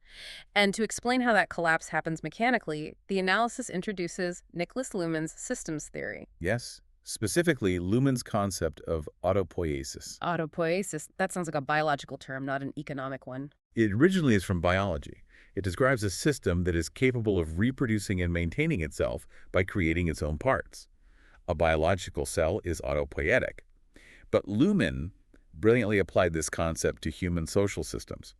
And to explain how that collapse happens mechanically, the analysis introduces Niklas Luhmann's systems theory. Yes, specifically Luhmann's concept of autopoiesis. Autopoiesis, that sounds like a biological term, not an economic one. It originally is from biology. It describes a system that is capable of reproducing and maintaining itself by creating its own parts. A biological cell is autopoietic. But Luhmann brilliantly applied this concept to human social systems.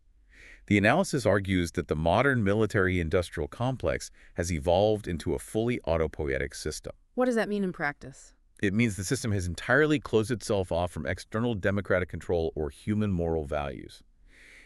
The analysis argues that the modern military-industrial complex has evolved into a fully autopoietic system. What does that mean in practice? It means the system has entirely closed itself off from external democratic control or human moral values.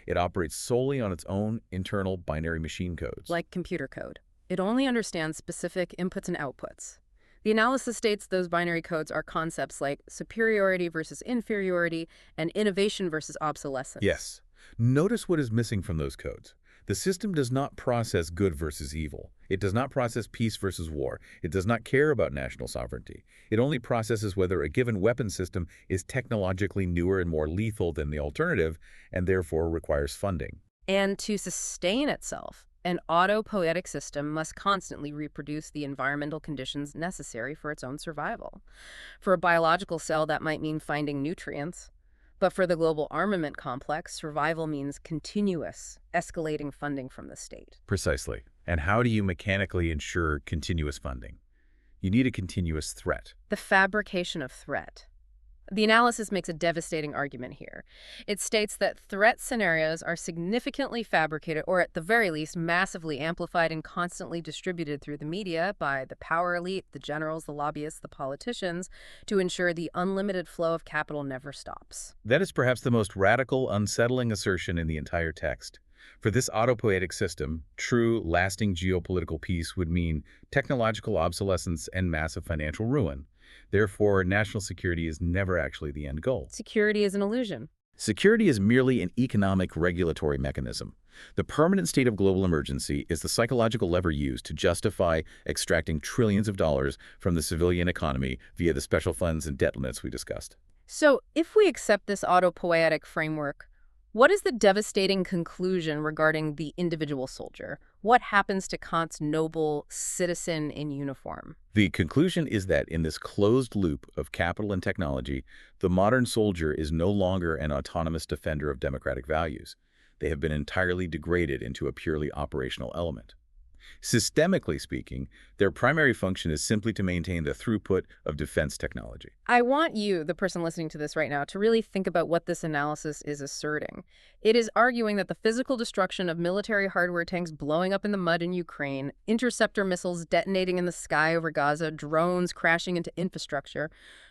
It operates solely on its own internal binary machine codes. Like computer code. It only understands specific inputs and outputs. The analysis states those binary codes are concepts like superiority versus inferiority and innovation versus obsolescence. Yes. Notice what is missing from those codes. The system does not process good versus evil. It does not process peace versus war. It does not care about national sovereignty. It only processes whether a given weapon system is technologically newer and more lethal than the alternative, and therefore requires funding. And to sustain itself, an autopoietic system must constantly reproduce the environmental conditions necessary for its own survival. For a biological cell, that might mean finding nutrients. But for the global armament complex, survival means continuous, escalating funding from the state. Precisely. And how do you mechanically ensure continuous funding? You need a continuous threat. The fabrication of threat. The analysis makes a devastating argument here. It states that threat scenarios are significantly fabricated, or at the very least, massively amplified and constantly distributed through the media by the power elite, the generals, the lobbyists, the politicians, to ensure the unlimited flow of capital never stops. That is perhaps the most radical, unsettling assertion in the entire text. For this autopoietic system, true, lasting geopolitical peace would mean technological obsolescence and massive financial ruin. Therefore, national security is never actually the end goal. Security is an illusion. Security is merely an economic regulatory mechanism. The permanent state of global emergency is the psychological lever used to justify extracting trillions of dollars from the civilian economy via the special funds and debt limits we discussed. So, if we accept this autopoietic framework, what is the devastating conclusion regarding the individual soldier? What happens to Kant's noble citizen in uniform? The conclusion is that in this closed loop of capital and technology, the modern soldier is no longer an autonomous defender of democratic values. They have been entirely degraded into a purely operational element. Systemically speaking, their primary function is simply to maintain the throughput of defense technology. I want you, the person listening to this right now, to really think about what this analysis is asserting. It is arguing that the physical destruction of military hardware tanks blowing up in the mud in Ukraine, interceptor missiles detonating in the sky over Gaza, drones crashing into infrastructure.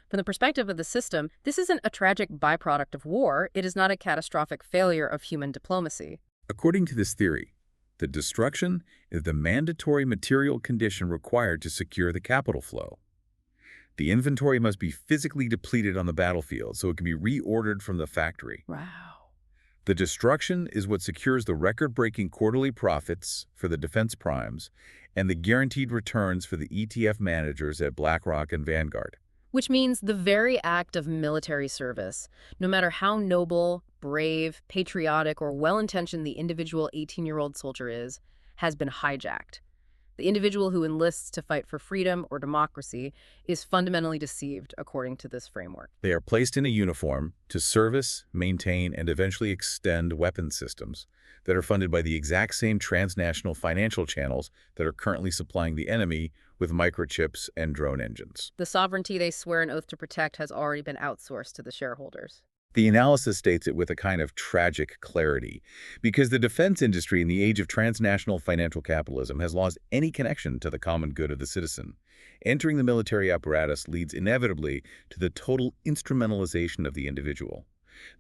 From the perspective of the system, this isn't a tragic byproduct of war. It is not a catastrophic failure of human diplomacy. According to this theory, the destruction is the mandatory material condition required to secure the capital flow. The inventory must be physically depleted on the battlefield so it can be reordered from the factory. Wow. The destruction is what secures the record-breaking quarterly profits for the defense primes and the guaranteed returns for the ETF managers at BlackRock and Vanguard. Which means the very act of military service, no matter how noble, brave, patriotic, or well-intentioned the individual 18-year-old soldier is, has been hijacked. The individual who enlists to fight for freedom or democracy is fundamentally deceived, according to this framework. They are placed in a uniform to service, maintain, and eventually extend weapon systems that are funded by the exact same transnational financial channels that are currently supplying the enemy with microchips and drone engines. The sovereignty they swear an oath to protect has already been outsourced to the shareholders. The analysis states it with a kind of tragic clarity, because the defense industry in the age of transnational financial capitalism has lost any connection to the common good of the citizen. Entering the military apparatus leads inevitably to the total instrumentalization of the individual.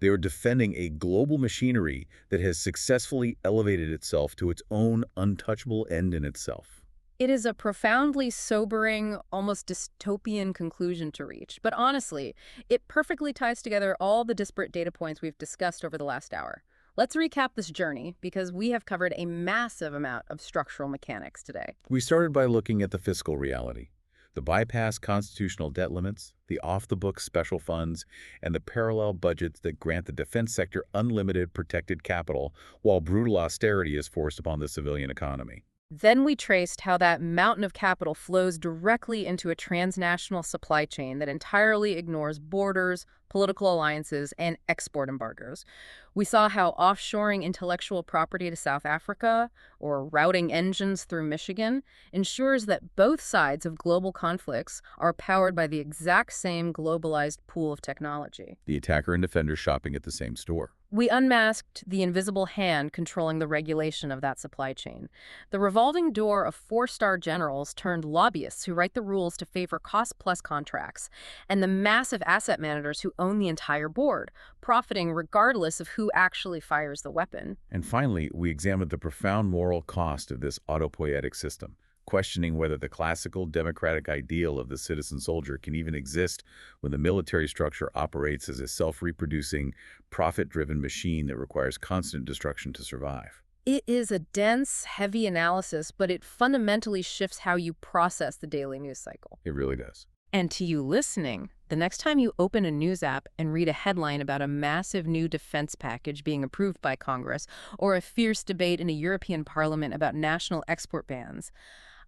They are defending a global machinery that has successfully elevated itself to its own untouchable end in itself. It is a profoundly sobering, almost dystopian conclusion to reach, but honestly, it perfectly ties together all the disparate data points we've discussed over the last hour. Let's recap this journey, because we have covered a massive amount of structural mechanics today. We started by looking at the fiscal reality, the bypass constitutional debt limits, the off-the-books special funds, and the parallel budgets that grant the defense sector unlimited protected capital while brutal austerity is forced upon the civilian economy. Then we traced how that mountain of capital flows directly into a transnational supply chain that entirely ignores borders, political alliances, and export embargoes. We saw how offshoring intellectual property to South Africa, or routing engines through Michigan, ensures that both sides of global conflicts are powered by the exact same globalized pool of technology. The attacker and defender shopping at the same store. We unmasked the invisible hand controlling the regulation of that supply chain. The revolving door of four-star generals turned lobbyists who write the rules to favor cost-plus contracts, and the massive asset managers who own the entire board, profiting regardless of who actually fires the weapon. And finally, we examined the profound moral cost of this autopoietic system, questioning whether the classical democratic ideal of the citizen soldier can even exist when the military structure operates as a self-reproducing, profit-driven machine that requires constant destruction to survive. It is a dense, heavy analysis, but it fundamentally shifts how you process the daily news cycle. It really does. And to you listening, the next time you open a news app and read a headline about a massive new defense package being approved by Congress, or a fierce debate in a European parliament about national export bans,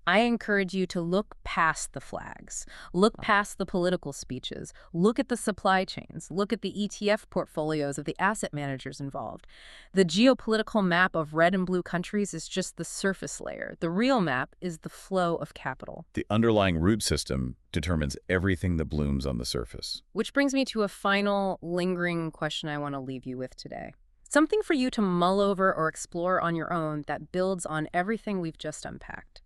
I encourage you to look past the flags, look past the political speeches, look at the supply chains, look at the ETF portfolios of the asset managers involved. The geopolitical map of red and blue countries is just the surface layer. The real map is the flow of capital. The underlying root system determines everything that blooms on the surface. Which brings me to a final, lingering question I want to leave you with today. Something for you to mull over or explore on your own that builds on everything we've just unpacked.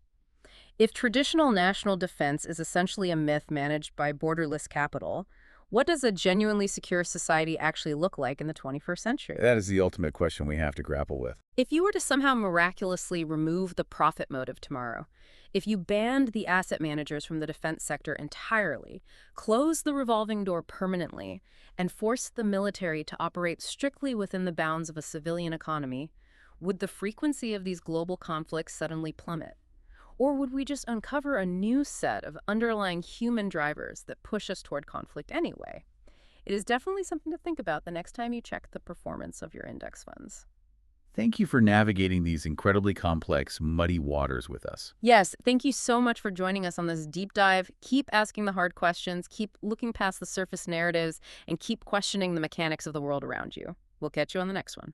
If traditional national defense is essentially a myth managed by borderless capital, what does a genuinely secure society actually look like in the 21st century? That is the ultimate question we have to grapple with. If you were to somehow miraculously remove the profit motive tomorrow, if you banned the asset managers from the defense sector entirely, close the revolving door permanently, and force the military to operate strictly within the bounds of a civilian economy, would the frequency of these global conflicts suddenly plummet? Or would we just uncover a new set of underlying human drivers that push us toward conflict anyway? It is definitely something to think about the next time you check the performance of your index funds. Thank you for navigating these incredibly complex, muddy waters with us. Yes, thank you so much for joining us on this deep dive. Keep asking the hard questions, keep looking past the surface narratives, and keep questioning the mechanics of the world around you. We'll catch you on the next one.